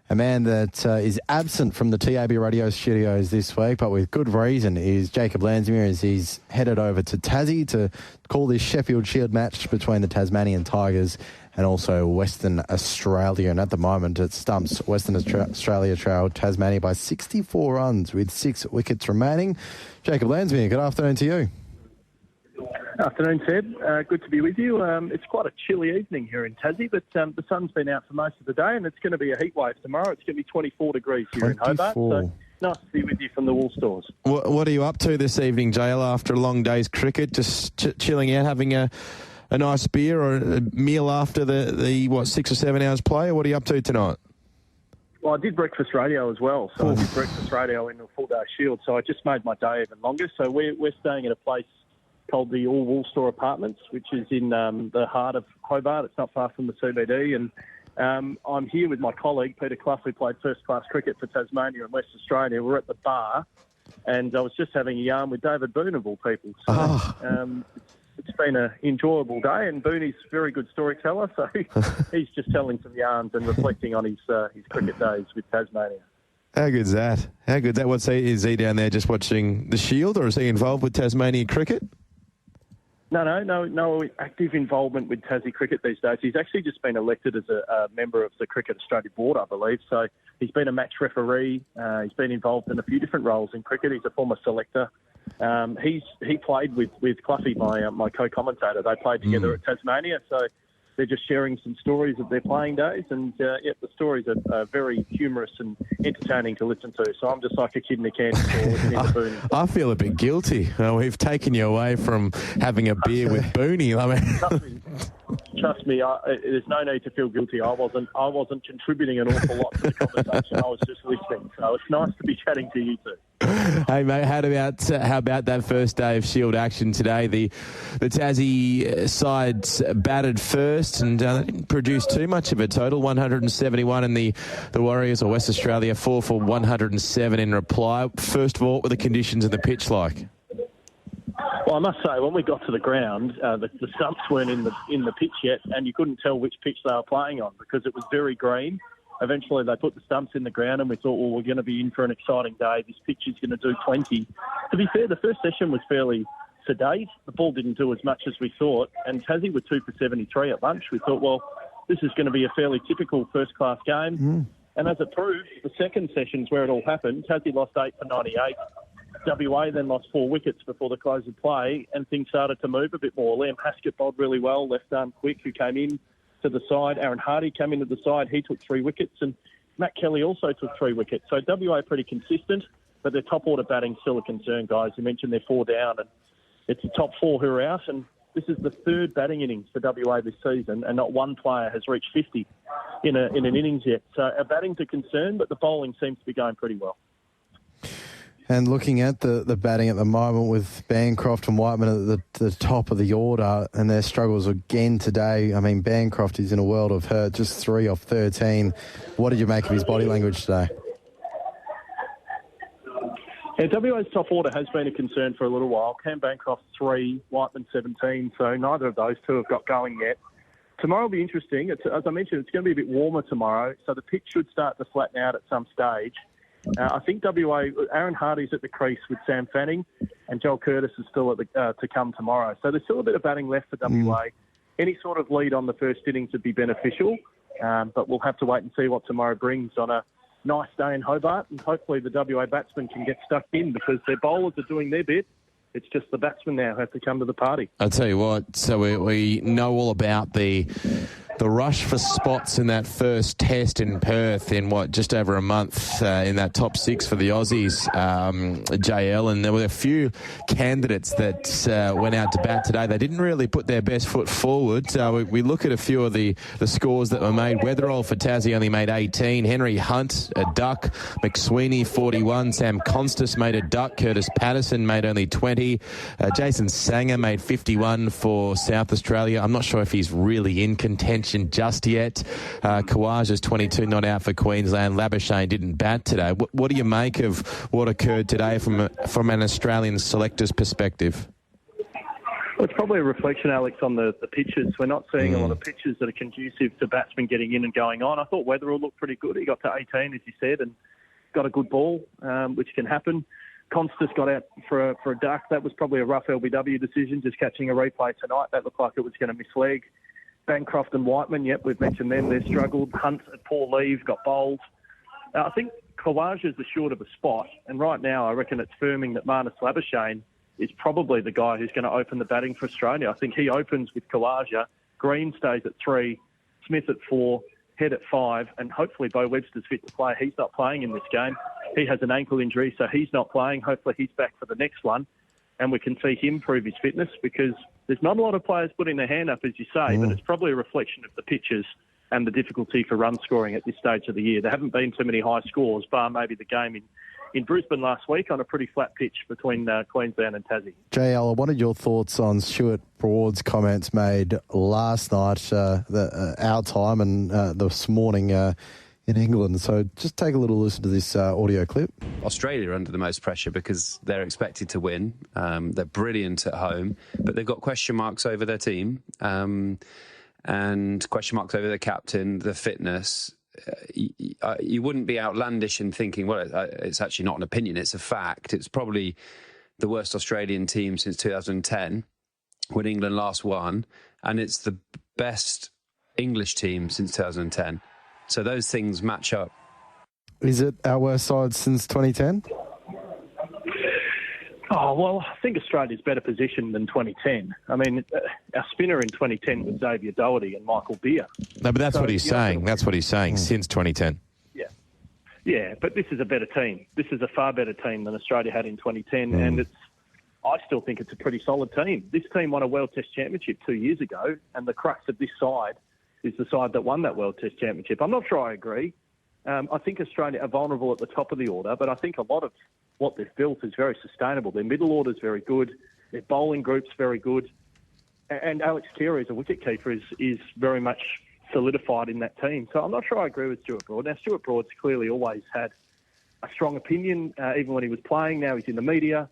A man that is absent from the TAB radio studios this week, but with good reason, is Jacob Landsmeer, as he's headed over to Tassie to call this Sheffield Shield match between the Tasmanian Tigers and also Western Australia. And at the moment, it stumps Western Australia trailed Tasmania by 64 runs with 6 wickets remaining. Jacob Landsmeer, good afternoon to you. Afternoon, Ted. Good to be with you. It's quite a chilly evening here in Tassie, but the sun's been out for most of the day, and it's going to be a heat wave tomorrow. It's going to be 24 degrees here in Hobart. So nice to be with you from the wool stores. What are you up to this evening, JL, after a long day's cricket? Just chilling out, having a nice beer or a meal after the 6 or 7 hours play? Or what are you up to tonight? Well, I did breakfast radio as well. So I did breakfast radio in the full-day Shield, so I just made my day even longer. So we're staying at a place called the All Wool Store Apartments, which is in the heart of Hobart. It's not far from the CBD. And I'm here with my colleague, Peter Clough, who played first-class cricket for Tasmania and West Australia. We're at the bar, and I was just having a yarn with David Boone, of all people. So it's been an enjoyable day, and Boone's a very good storyteller, so he's just telling some yarns and reflecting on his cricket days with Tasmania. How good's that? Is he down there just watching the Shield, or is he involved with Tasmanian cricket? No active involvement with Tassie cricket these days. He's actually just been elected as a member of the Cricket Australia Board, I believe. So he's been a match referee. He's been involved in a few different roles in cricket. He's a former selector. He played with Cluffy, my co-commentator. They played together at Tasmania. So they're just sharing some stories of their playing days, and the stories are very humorous and entertaining to listen to. So I'm just like a kid in a candy store listening to Booney. I feel a bit guilty. We've taken you away from having a beer with Booney. Trust me, there's no need to feel guilty. I wasn't contributing an awful lot to the conversation. I was just listening. So it's nice to be chatting to you too. Hey mate, how about that first day of Shield action today? The Tassie sides batted first and they didn't produce too much of a total. 171, and the Warriors, or West Australia, 4 for 107 in reply. First of all, what were the conditions of the pitch like? Well, I must say, when we got to the ground, the stumps weren't in the pitch yet, and you couldn't tell which pitch they were playing on because it was very green. Eventually, they put the stumps in the ground, and we thought, well, we're going to be in for an exciting day. This pitch is going to do 20. To be fair, the first session was fairly sedate. The ball didn't do as much as we thought, and Tassie were 2 for 73 at lunch. We thought, well, this is going to be a fairly typical first-class game. And as it proved, the second session's where it all happened. Tassie lost 8 for 98. WA then lost 4 wickets before the close of play, and things started to move a bit more. Liam Haskett bowled really well, left-arm quick, who came in to the side. Aaron Hardy came into the side. He took 3 wickets, and Matt Kelly also took 3 wickets. So WA pretty consistent, but their top-order batting still a concern, guys. You mentioned they're 4 down, and it's the top 4 who are out, and this is the 3rd batting innings for WA this season, and not one player has reached 50 in an innings yet. So our batting's a concern, but the bowling seems to be going pretty well. And looking at the batting at the moment with Bancroft and Whiteman at the top of the order and their struggles again today. I mean, Bancroft is in a world of hurt, just 3 off 13. What did you make of his body language today? Yeah, WA's top order has been a concern for a little while. Cam Bancroft 3, Whiteman 17, so neither of those two have got going yet. Tomorrow will be interesting. As I mentioned, it's going to be a bit warmer tomorrow, so the pitch should start to flatten out at some stage. I think Aaron Hardy's at the crease with Sam Fanning, and Joel Curtis is still to come tomorrow. So there's still a bit of batting left for WA. Any sort of lead on the first innings would be beneficial, but we'll have to wait and see what tomorrow brings on a nice day in Hobart, and hopefully the WA batsmen can get stuck in because their bowlers are doing their bit. It's just the batsmen now who have to come to the party. I'll tell you what, so we know all about the rush for spots in that first test in Perth in just over a month in that top 6 for the Aussies, JL, and there were a few candidates that went out to bat today. They didn't really put their best foot forward. We look at a few of the scores that were made. Weatherall for Tassie only made 18. Henry Hunt, a duck. McSweeney, 41. Sam Constas made a duck. Curtis Patterson made only 20. Jason Sanger made 51 for South Australia. I'm not sure if he's really in contention just yet. Kawaja's 22, not out for Queensland. Labuschagne didn't bat today. What do you make of what occurred today from an Australian selector's perspective? Well, it's probably a reflection, Alex, on the pitches. We're not seeing a lot of pitches that are conducive to batsmen getting in and going on. I thought Weatherall looked pretty good. He got to 18, as you said, and got a good ball, which can happen. Constas got out for a duck. That was probably a rough LBW decision, just catching a replay tonight. That looked like it was going to miss leg. Bancroft and Whiteman, yep, we've mentioned them. They've struggled. Hunt at poor leave, got bowled. I think Kawaja is the short of a spot, and right now I reckon it's firming that Marnus Labuschagne is probably the guy who's going to open the batting for Australia. I think he opens with Kawaja. Green stays at 3, Smith at 4, Head at 5, and hopefully Bo Webster's fit to play. He's not playing in this game. He has an ankle injury, so he's not playing. Hopefully he's back for the next one, and we can see him prove his fitness, because there's not a lot of players putting their hand up, as you say, but it's probably a reflection of the pitches and the difficulty for run scoring at this stage of the year. There haven't been too many high scores, bar maybe the game in Brisbane last week on a pretty flat pitch between Queensland and Tassie. JL, I wanted your thoughts on Stuart Broad's comments made last night, our time, and this morning in England. So just take a little listen to this audio clip. Australia are under the most pressure because they're expected to win. They're brilliant at home, but they've got question marks over their team and question marks over their captain, the fitness. You wouldn't be outlandish in thinking, well, it's actually not an opinion, it's a fact. It's probably the worst Australian team since 2010, when England last won, and it's the best English team since 2010. So those things match up. Is it our worst side since 2010? Oh, well, I think Australia's better positioned than 2010. I mean, our spinner in 2010 was Xavier Doherty and Michael Beer. No, but that's what he's saying. That's what he's saying since 2010. Yeah, but this is a better team. This is a far better team than Australia had in 2010, and I still think it's a pretty solid team. This team won a World Test Championship 2 years ago, and the crux of this side is the side that won that World Test Championship. I'm not sure I agree. I think Australia are vulnerable at the top of the order, but I think a lot of what they've built is very sustainable. Their middle order is very good. Their bowling group's very good. And Alex Carey as a wicketkeeper is very much solidified in that team. So I'm not sure I agree with Stuart Broad. Now, Stuart Broad's clearly always had a strong opinion, even when he was playing. Now he's in the media.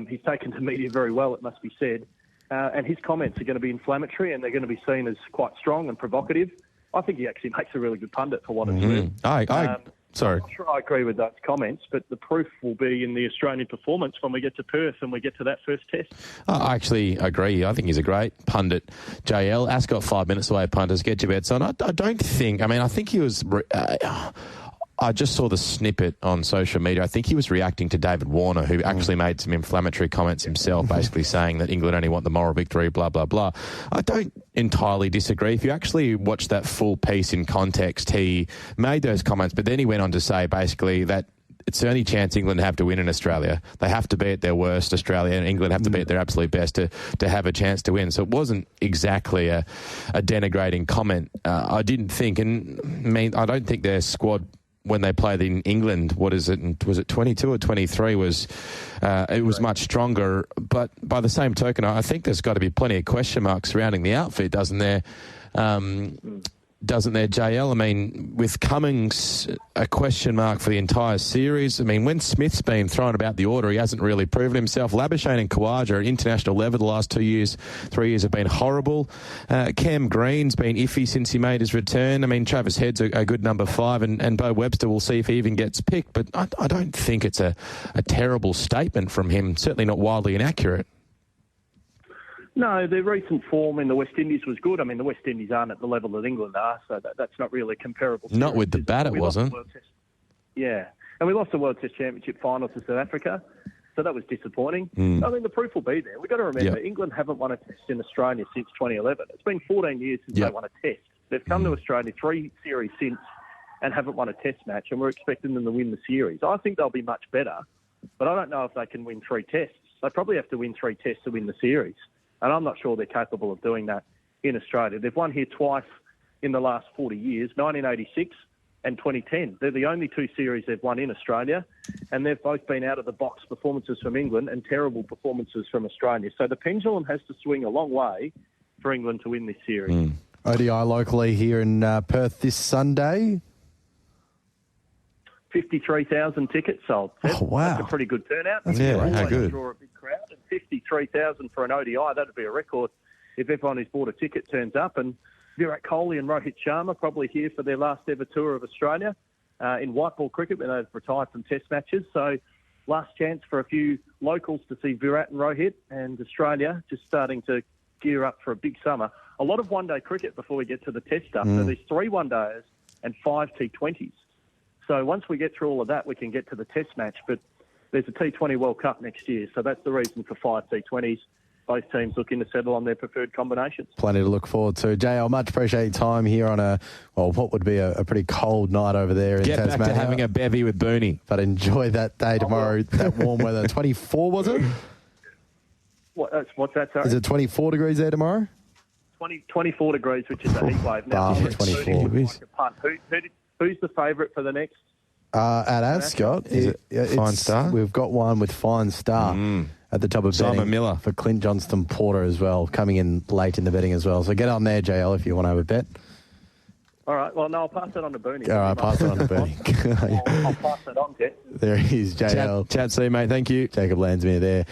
He's taken to media very well, it must be said. And his comments are going to be inflammatory, and they're going to be seen as quite strong and provocative. I think he actually makes a really good pundit for what it's worth. Sorry. I'm not sure I agree with those comments, but the proof will be in the Australian performance when we get to Perth and we get to that first test. I actually agree. I think he's a great pundit. JL, Ascot 5 minutes away, punters. Get your bets on. I don't think... I think he was... I just saw the snippet on social media. I think he was reacting to David Warner, who actually made some inflammatory comments himself, basically saying that England only want the moral victory, blah, blah, blah. I don't entirely disagree. If you actually watch that full piece in context, he made those comments, but then he went on to say basically that it's the only chance England have to win in Australia. They have to be at their worst, Australia, and England have to be at their absolute best to have a chance to win. So it wasn't exactly a denigrating comment. I didn't think, I don't think their squad, when they played in England, was it 22 or 23, it was much stronger. But by the same token, I think there's got to be plenty of question marks surrounding the outfit, doesn't there? Doesn't there, JL? I mean, with Cummings a question mark for the entire series. I mean, when Smith's been thrown about the order, he hasn't really proven himself. Labuschagne and Kawaja at international level the last 3 years have been horrible. Cam Green's been iffy since he made his return. I mean, Travis Head's a good number 5, and Bo Webster, we'll see if he even gets picked. But I don't think it's a terrible statement from him, certainly not wildly inaccurate. No, their recent form in the West Indies was good. I mean, the West Indies aren't at the level that England are, so that's not really comparable. Not with the bat, it wasn't. Yeah, and we lost the World Test Championship final to South Africa, so that was disappointing. I mean, the proof will be there. We've got to remember, England haven't won a test in Australia since 2011. It's been 14 years since they won a test. They've come to Australia 3 series since and haven't won a test match, and we're expecting them to win the series. I think they'll be much better, but I don't know if they can win 3 tests. They probably have to win 3 tests to win the series. And I'm not sure they're capable of doing that in Australia. They've won here twice in the last 40 years, 1986 and 2010. They're the only 2 series they've won in Australia, and they've both been out-of-the-box performances from England and terrible performances from Australia. So the pendulum has to swing a long way for England to win this series. ODI locally here in Perth this Sunday. 53,000 tickets sold. Oh, wow. That's a pretty good turnout. how good. Draw a big crowd, and 53,000 for an ODI, that'd be a record if everyone who's bought a ticket turns up. And Virat Kohli and Rohit Sharma probably here for their last ever tour of Australia in white ball cricket when they've retired from test matches. So last chance for a few locals to see Virat and Rohit, and Australia just starting to gear up for a big summer. A lot of one-day cricket before we get to the test stuff. So there's 3 one-days and 5 T20s. So once we get through all of that, we can get to the test match. But there's a T20 World Cup next year, so that's the reason for 5 T20s. Both teams looking to settle on their preferred combinations. Plenty to look forward to. Jay, I much appreciate your time here on what would be a pretty cold night over there in Tasmania. Get back to having a bevy with Booney. But enjoy that day tomorrow, that warm weather. 24, was it? What's that, sorry? Is it 24 degrees there tomorrow? 24 degrees, which is a heat wave now. 24. Who's the favourite for the next? At Ascot, Fine Star? We've got one with Fine Star at the top of Simon betting Miller. for Clint Johnston Porter as well, coming in late in the betting as well. So get on there, JL, if you want to have a bet. All right. Well, no, I'll pass it on to Booney. All right, pass it on to Booney. I'll pass it on, Jet. There he is, JL. Chat soon, mate. Thank you. Jacob Landsmeer there.